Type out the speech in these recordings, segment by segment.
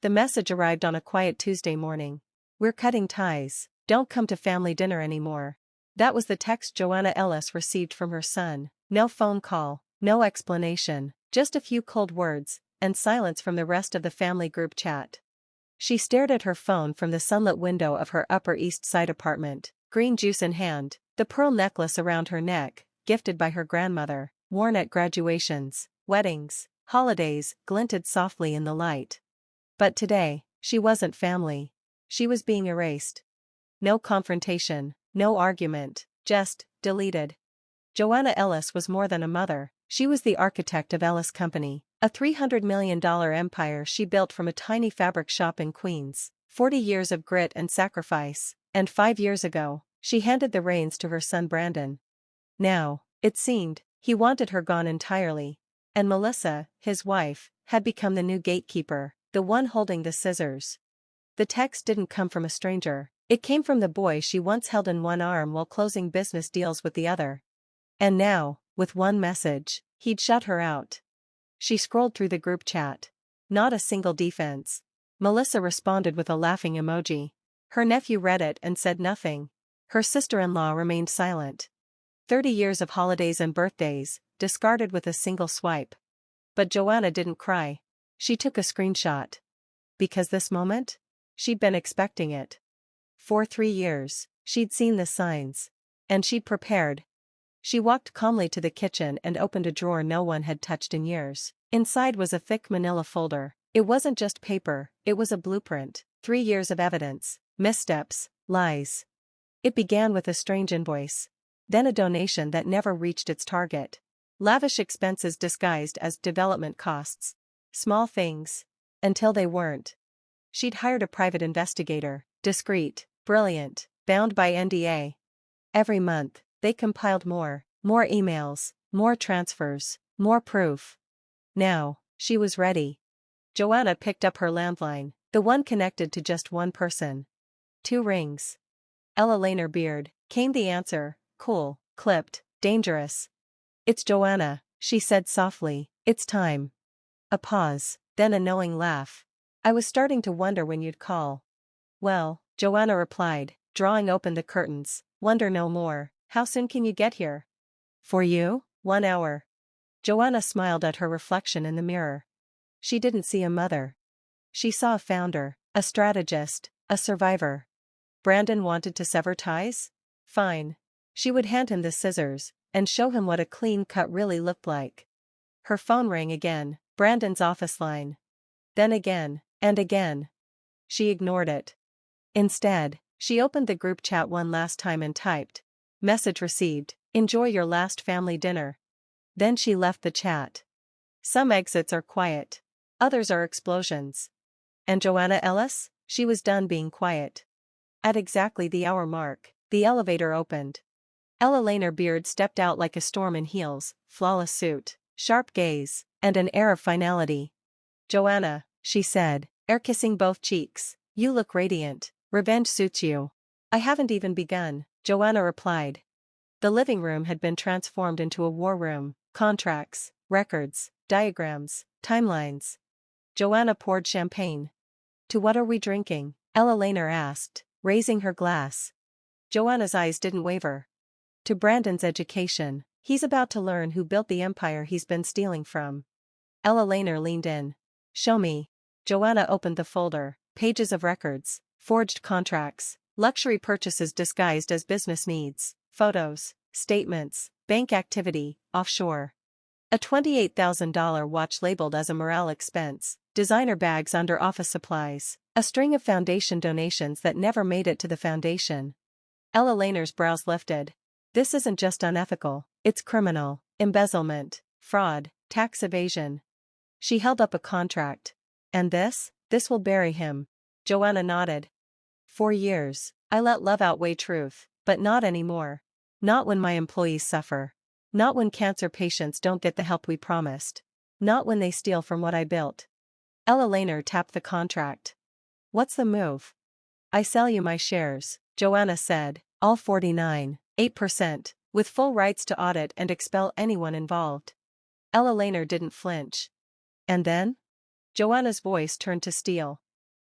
The message arrived on a quiet Tuesday morning. "We're cutting ties. Don't come to family dinner anymore." That was the text Joanna Ellis received from her son. No phone call, no explanation, just a few cold words, and silence from the rest of the family group chat. She stared at her phone from the sunlit window of her Upper East Side apartment, green juice in hand, the pearl necklace around her neck, gifted by her grandmother, worn at graduations, weddings, holidays, glinted softly in the light. But today, she wasn't family. She was being erased. No confrontation, no argument, just deleted. Joanna Ellis was more than a mother. She was the architect of Ellis Company, a $300 million empire she built from a tiny fabric shop in Queens. 40 years of grit and sacrifice, and 5 years ago, she handed the reins to her son Brandon. Now, it seemed, he wanted her gone entirely. And Melissa, his wife, had become the new gatekeeper, the one holding the scissors. The text didn't come from a stranger. It came from the boy she once held in one arm while closing business deals with the other. And now, with one message, he'd shut her out. She scrolled through the group chat. Not a single defense. Melissa responded with a laughing emoji. Her nephew read it and said nothing. Her sister-in-law remained silent. 30 years of holidays and birthdays, discarded with a single swipe. But Joanna didn't cry. She took a screenshot. Because this moment? She'd been expecting it. For 3 years, she'd seen the signs. And she'd prepared. She walked calmly to the kitchen and opened a drawer no one had touched in years. Inside was a thick manila folder. It wasn't just paper, it was a blueprint. 3 years of evidence, missteps, lies. It began with a strange invoice. Then a donation that never reached its target. Lavish expenses disguised as development costs. Small things. Until they weren't. She'd hired a private investigator, discreet, brilliant, bound by NDA. Every month, they compiled more emails, more transfers, more proof. Now, she was ready. Joanna picked up her landline, the one connected to just one person. 2 rings. Ella Laner Beard, came the answer, cool, clipped, dangerous. "It's Joanna," she said softly, "it's time." A pause, then a knowing laugh. "I was starting to wonder when you'd call." "Well," Joanna replied, drawing open the curtains, "wonder no more. How soon can you get here?" "For you, 1 hour." Joanna smiled at her reflection in the mirror. She didn't see a mother. She saw a founder, a strategist, a survivor. Brandon wanted to sever ties? Fine. She would hand him the scissors, and show him what a clean cut really looked like. Her phone rang again, Brandon's office line. Then again, and again. She ignored it. Instead, she opened the group chat one last time and typed, "Message received, enjoy your last family dinner." Then she left the chat. Some exits are quiet. Others are explosions. And Joanna Ellis? She was done being quiet. At exactly the hour mark, the elevator opened. Ella Laner Beard stepped out like a storm in heels, flawless suit, sharp gaze, and an air of finality. "Joanna," she said, air-kissing both cheeks, "you look radiant. Revenge suits you." "I haven't even begun," Joanna replied. The living room had been transformed into a war room. Contracts, records, diagrams, timelines. Joanna poured champagne. "To what are we drinking?" Ella Laner asked, raising her glass. Joanna's eyes didn't waver. "To Brandon's education. He's about to learn who built the empire he's been stealing from." Ella Laner leaned in. "Show me." Joanna opened the folder. Pages of records, forged contracts, luxury purchases disguised as business needs, photos, statements, bank activity, offshore. A $28,000 watch labeled as a morale expense, designer bags under office supplies, a string of foundation donations that never made it to the foundation. Ella Laner's brows lifted. This isn't just unethical, it's criminal, embezzlement, fraud, tax evasion. She held up a contract. "And this will bury him." Joanna nodded. "4 years, I let love outweigh truth, but not anymore. Not when my employees suffer. Not when cancer patients don't get the help we promised. Not when they steal from what I built." Ella Laner tapped the contract. "What's the move?" "I sell you my shares," Joanna said, "all 49.8%, with full rights to audit and expel anyone involved." Ella Laner didn't flinch. "And then?" Joanna's voice turned to steel.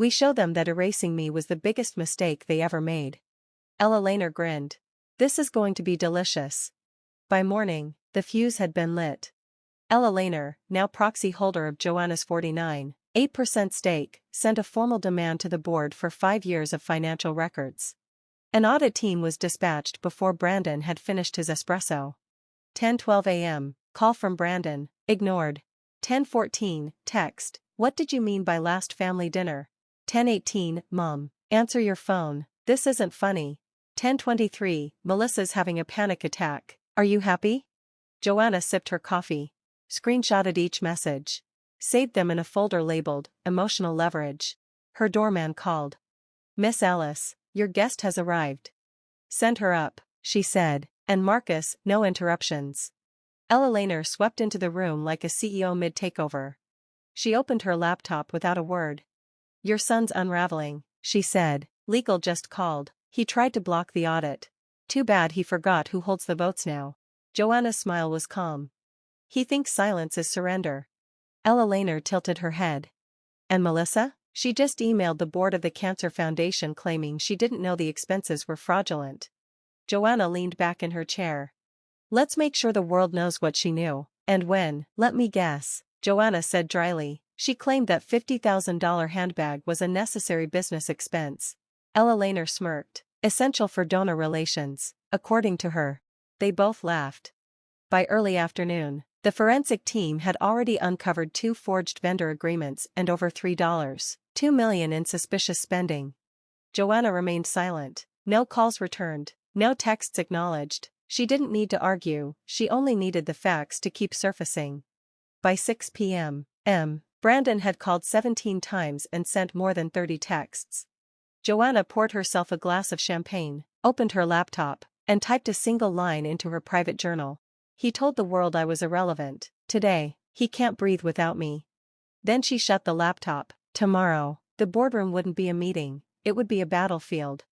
We show them that erasing me was the biggest mistake they ever made. Ella Lehner grinned. This is going to be delicious. By morning, the fuse had been lit. Ella Lehner, now proxy holder of Joanna's 49.8% stake, sent a formal demand to the board for 5 years of financial records. An audit team was dispatched before Brandon had finished his espresso. 10:12 a.m., call from Brandon, ignored. 10:14, text, what did you mean by last family dinner? 10:18, Mom, answer your phone, this isn't funny. 10:23, Melissa's having a panic attack, are you happy? Joanna sipped her coffee. Screenshotted each message. Saved them in a folder labeled, emotional leverage. Her doorman called. Miss Ellis, your guest has arrived. Send her up, she said, and Marcus, no interruptions. Ella Lehner swept into the room like a CEO mid-takeover. She opened her laptop without a word. Your son's unraveling, she said, legal just called, he tried to block the audit. Too bad he forgot who holds the votes now. Joanna's smile was calm. He thinks silence is surrender. Ella Lehner tilted her head. And Melissa? She just emailed the board of the Cancer Foundation claiming she didn't know the expenses were fraudulent. Joanna leaned back in her chair. Let's make sure the world knows what she knew, and when. Let me guess, Joanna said dryly. She claimed that $50,000 handbag was a necessary business expense. Ella Lehner smirked. Essential for donor relations, according to her. They both laughed. By early afternoon, the forensic team had already uncovered 2 forged vendor agreements and over $3.2 million in suspicious spending. Joanna remained silent. No calls returned, no texts acknowledged. She didn't need to argue, she only needed the facts to keep surfacing. By 6 p.m., Brandon had called 17 times and sent more than 30 texts. Joanna poured herself a glass of champagne, opened her laptop, and typed a single line into her private journal. He told the world I was irrelevant. Today, he can't breathe without me. Then she shut the laptop. Tomorrow, the boardroom wouldn't be a meeting, it would be a battlefield.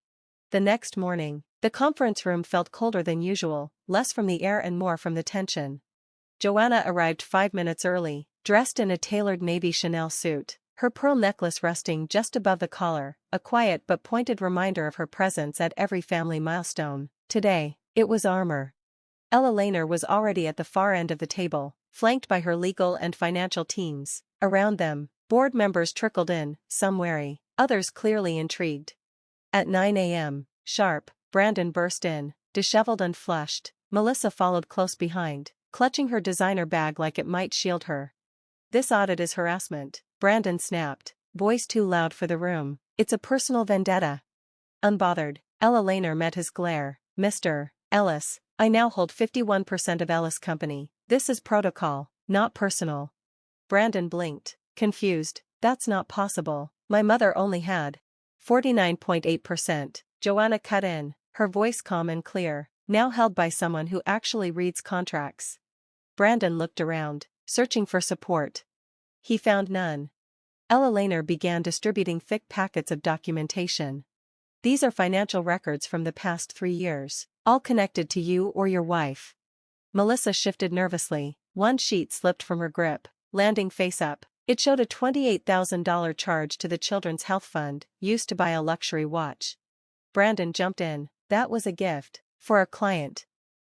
The next morning, the conference room felt colder than usual, less from the air and more from the tension. Joanna arrived 5 minutes early, dressed in a tailored navy Chanel suit, her pearl necklace resting just above the collar, a quiet but pointed reminder of her presence at every family milestone. Today, it was armor. Ella Lehner was already at the far end of the table, flanked by her legal and financial teams. Around them, board members trickled in, some wary, others clearly intrigued. At 9 a.m., sharp, Brandon burst in, disheveled and flushed. Melissa followed close behind, clutching her designer bag like it might shield her. This audit is harassment, Brandon snapped, voice too loud for the room. It's a personal vendetta. Unbothered, Ella Lehner met his glare. Mr. Ellis, I now hold 51% of Ellis Company. This is protocol, not personal. Brandon blinked, confused. That's not possible. My mother only had 49.8%. Joanna cut in, her voice calm and clear, now held by someone who actually reads contracts. Brandon looked around, searching for support. He found none. Ella Lehner began distributing thick packets of documentation. These are financial records from the past 3 years, all connected to you or your wife. Melissa shifted nervously. One sheet slipped from her grip, landing face up. It showed a $28,000 charge to the Children's Health Fund, used to buy a luxury watch. Brandon jumped in. That was a gift, for a client.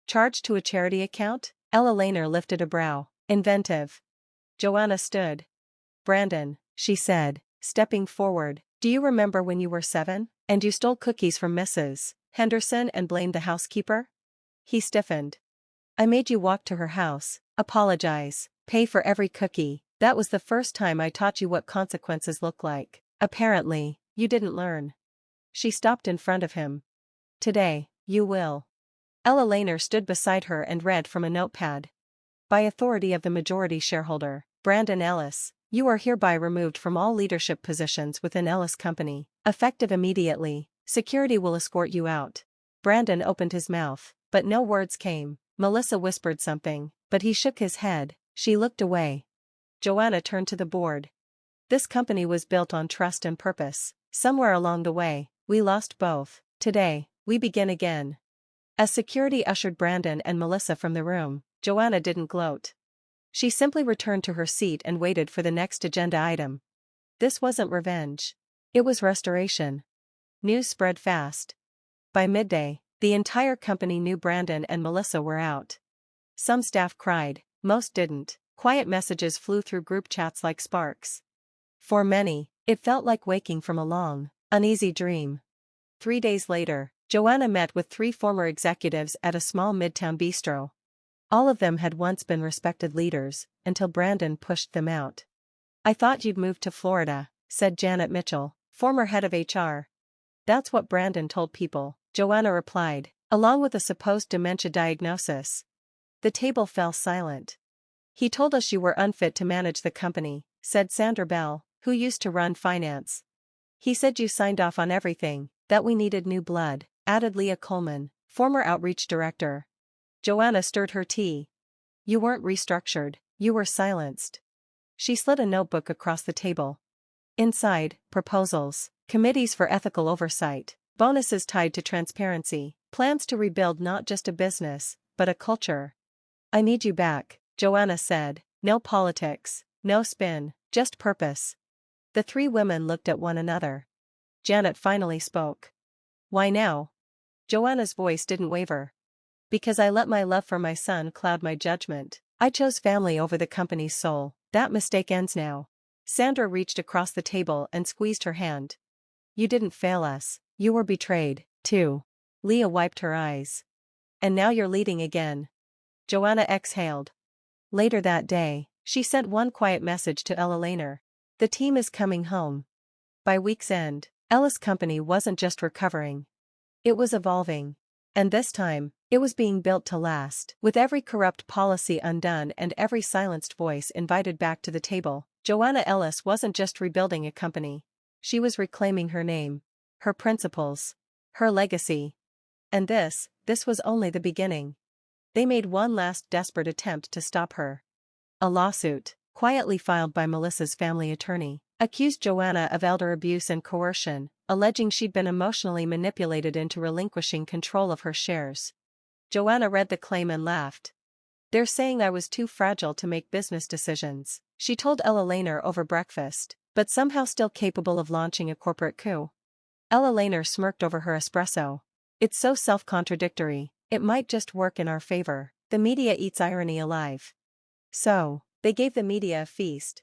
Charged to a charity account? Ella Lehner lifted a brow. Inventive. Joanna stood. Brandon, she said, stepping forward, do you remember when you were 7, and you stole cookies from Mrs. Henderson and blamed the housekeeper? He stiffened. I made you walk to her house, apologize, pay for every cookie. That was the first time I taught you what consequences look like. Apparently, you didn't learn. She stopped in front of him. Today, you will. Ella Lehner stood beside her and read from a notepad. By authority of the majority shareholder, Brandon Ellis, you are hereby removed from all leadership positions within Ellis Company. Effective immediately, security will escort you out. Brandon opened his mouth, but no words came. Melissa whispered something, but he shook his head. She looked away. Joanna turned to the board. This company was built on trust and purpose. Somewhere along the way, we lost both. Today, we begin again. As security ushered Brandon and Melissa from the room, Joanna didn't gloat. She simply returned to her seat and waited for the next agenda item. This wasn't revenge. It was restoration. News spread fast. By midday, the entire company knew Brandon and Melissa were out. Some staff cried, most didn't. Quiet messages flew through group chats like sparks. For many, it felt like waking from a long, uneasy dream. 3 days later, Joanna met with 3 former executives at a small midtown bistro. All of them had once been respected leaders, until Brandon pushed them out. "I thought you'd moved to Florida," said Janet Mitchell, former head of HR. "That's what Brandon told people," Joanna replied, along with a supposed dementia diagnosis. The table fell silent. "He told us you were unfit to manage the company," said Sandra Bell, who used to run finance. "He said you signed off on everything, that we needed new blood," added Leah Coleman, former outreach director. Joanna stirred her tea. "You weren't restructured, you were silenced." She slid a notebook across the table. Inside, proposals, committees for ethical oversight, bonuses tied to transparency, plans to rebuild not just a business, but a culture. "I need you back," Joanna said. "No politics, no spin, just purpose." The 3 women looked at one another. Janet finally spoke. "Why now?" Joanna's voice didn't waver. "Because I let my love for my son cloud my judgment. I chose family over the company's soul. That mistake ends now." Sandra reached across the table and squeezed her hand. "You didn't fail us, you were betrayed, too." Leah wiped her eyes. "And now you're leading again." Joanna exhaled. Later that day, she sent one quiet message to Ella Lehner. "The team is coming home." By week's end, Ella's company wasn't just recovering. It was evolving. And this time, it was being built to last. With every corrupt policy undone and every silenced voice invited back to the table, Joanna Ellis wasn't just rebuilding a company. She was reclaiming her name, her principles, her legacy. And this was only the beginning. They made one last desperate attempt to stop her. A lawsuit, quietly filed by Melissa's family attorney, accused Joanna of elder abuse and coercion, alleging she'd been emotionally manipulated into relinquishing control of her shares. Joanna read the claim and laughed. "They're saying I was too fragile to make business decisions," she told Ella Lehner over breakfast, "but somehow still capable of launching a corporate coup." Ella Lehner smirked over her espresso. "It's so self-contradictory, it might just work in our favor. The media eats irony alive." So, they gave the media a feast.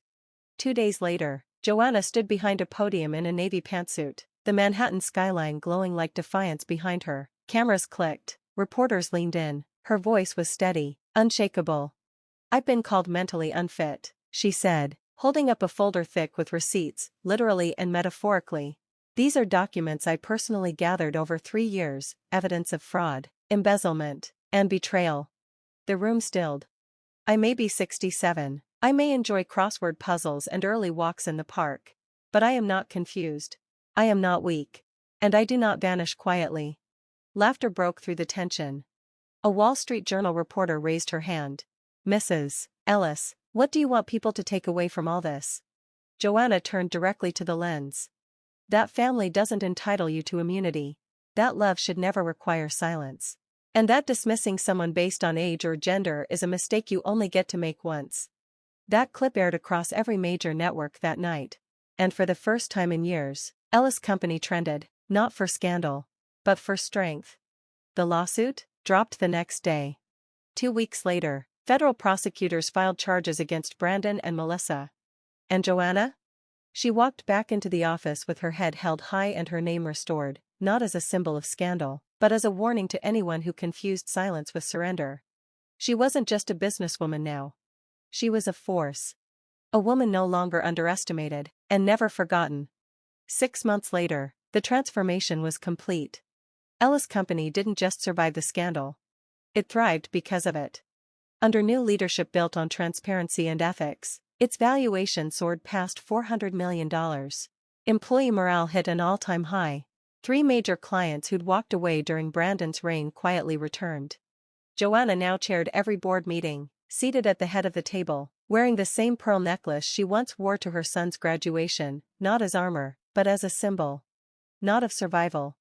2 days later, Joanna stood behind a podium in a navy pantsuit, the Manhattan skyline glowing like defiance behind her. Cameras clicked, reporters leaned in, her voice was steady, unshakable. "I've been called mentally unfit," she said, holding up a folder thick with receipts, literally and metaphorically. "These are documents I personally gathered over 3 years, evidence of fraud, embezzlement, and betrayal." The room stilled. "I may be 67, I may enjoy crossword puzzles and early walks in the park. But I am not confused. I am not weak. And I do not vanish quietly." Laughter broke through the tension. A Wall Street Journal reporter raised her hand. "Mrs. Ellis, what do you want people to take away from all this?" Joanna turned directly to the lens. "That family doesn't entitle you to immunity. That love should never require silence. And that dismissing someone based on age or gender is a mistake you only get to make once." That clip aired across every major network that night. And for the first time in years, Ellis Company trended, not for scandal, but for strength. The lawsuit dropped the next day. 2 weeks later, federal prosecutors filed charges against Brandon and Melissa. And Joanna? She walked back into the office with her head held high and her name restored, not as a symbol of scandal, but as a warning to anyone who confused silence with surrender. She wasn't just a businesswoman now. She was a force. A woman no longer underestimated, and never forgotten. 6 months later, the transformation was complete. Ellis Company didn't just survive the scandal. It thrived because of it. Under new leadership built on transparency and ethics, its valuation soared past $400 million. Employee morale hit an all-time high. 3 major clients who'd walked away during Brandon's reign quietly returned. Joanna now chaired every board meeting, seated at the head of the table, wearing the same pearl necklace she once wore to her son's graduation, not as armor, but as a symbol. Not of survival.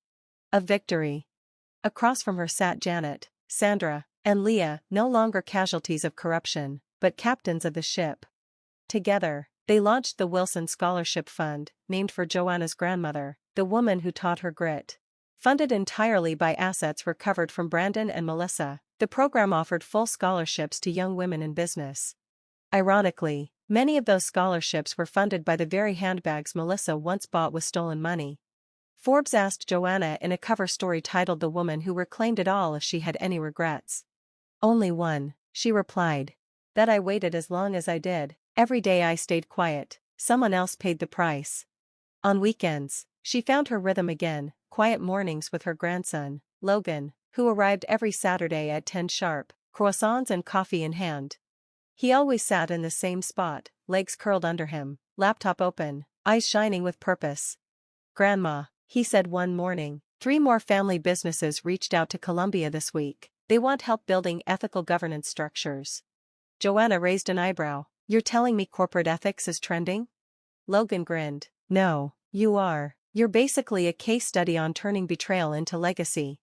Of victory. Across from her sat Janet, Sandra, and Leah, no longer casualties of corruption, but captains of the ship. Together, They launched the Wilson Scholarship Fund, named for Joanna's grandmother, the woman who taught her grit. Funded entirely by assets recovered from Brandon and Melissa, the program offered full scholarships to young women in business. Ironically, many of those scholarships were funded by the very handbags Melissa once bought with stolen money. Forbes asked Joanna in a cover story titled "The Woman Who Reclaimed It All" if she had any regrets. "Only one," she replied. "That I waited as long as I did. Every day I stayed quiet, someone else paid the price." On weekends, she found her rhythm again, quiet mornings with her grandson, Logan, who arrived every Saturday at 10 sharp, croissants and coffee in hand. He always sat in the same spot, legs curled under him, laptop open, eyes shining with purpose. "Grandma," he said one morning, "3 more family businesses reached out to Columbia this week. They want help building ethical governance structures." Joanna raised an eyebrow. "You're telling me corporate ethics is trending?" Logan grinned. "No, you are. You're basically a case study on turning betrayal into legacy."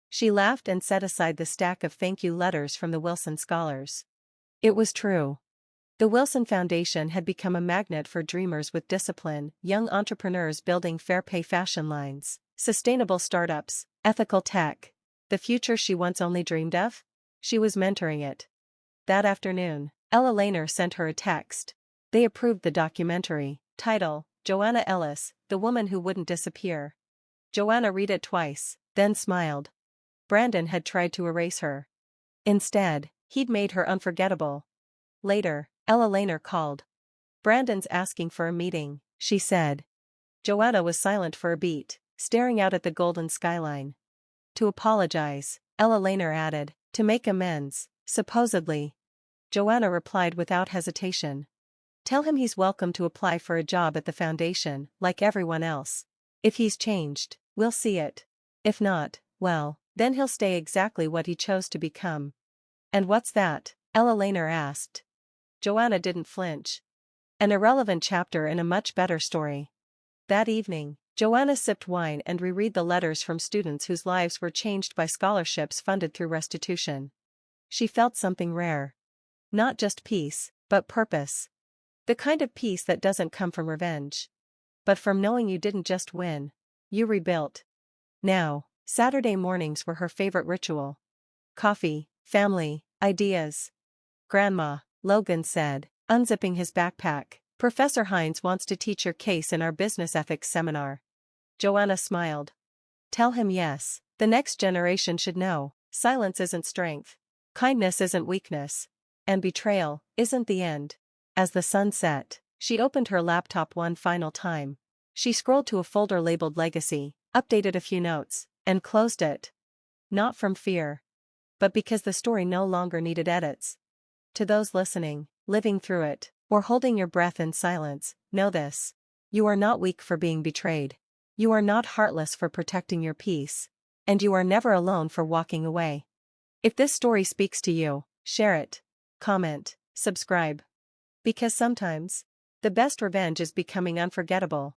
She laughed and set aside the stack of thank you letters from the Wilson scholars. It was true. The Wilson Foundation had become a magnet for dreamers with discipline, young entrepreneurs building fair pay fashion lines, sustainable startups, ethical tech. The future she once only dreamed of? She was mentoring it. That afternoon, Ella Lehner sent her a text. They approved the documentary. Title: Joanna Ellis, the woman who wouldn't disappear. Joanna read it twice, then smiled. Brandon had tried to erase her. Instead, he'd made her unforgettable. Later, Ella Lehner called. "Brandon's asking for a meeting," she said. Joanna was silent for a beat, staring out at the golden skyline. "To apologize," Ella Lehner added, "to make amends, supposedly." Joanna replied without hesitation. "Tell him he's welcome to apply for a job at the foundation, like everyone else. If he's changed, we'll see it. If not, well, then he'll stay exactly what he chose to become." "And what's that?" Ella Lehner asked. Joanna didn't flinch. "An irrelevant chapter in a much better story." That evening, Joanna sipped wine and reread the letters from students whose lives were changed by scholarships funded through restitution. She felt something rare. Not just peace, but purpose. The kind of peace that doesn't come from revenge, but from knowing you didn't just win, you rebuilt. Now, Saturday mornings were her favorite ritual. Coffee, family, ideas. "Grandma," Logan said, unzipping his backpack, "Professor Hines wants to teach your case in our business ethics seminar." Joanna smiled. "Tell him yes. The next generation should know, silence isn't strength. Kindness isn't weakness. And betrayal isn't the end." As the sun set, she opened her laptop one final time. She scrolled to a folder labeled Legacy, updated a few notes, and closed it. Not from fear, but because the story no longer needed edits. To those listening, living through it, or holding your breath in silence, know this. You are not weak for being betrayed. You are not heartless for protecting your peace. And you are never alone for walking away. If this story speaks to you, share it. Comment, subscribe. Because sometimes, the best revenge is becoming unforgettable.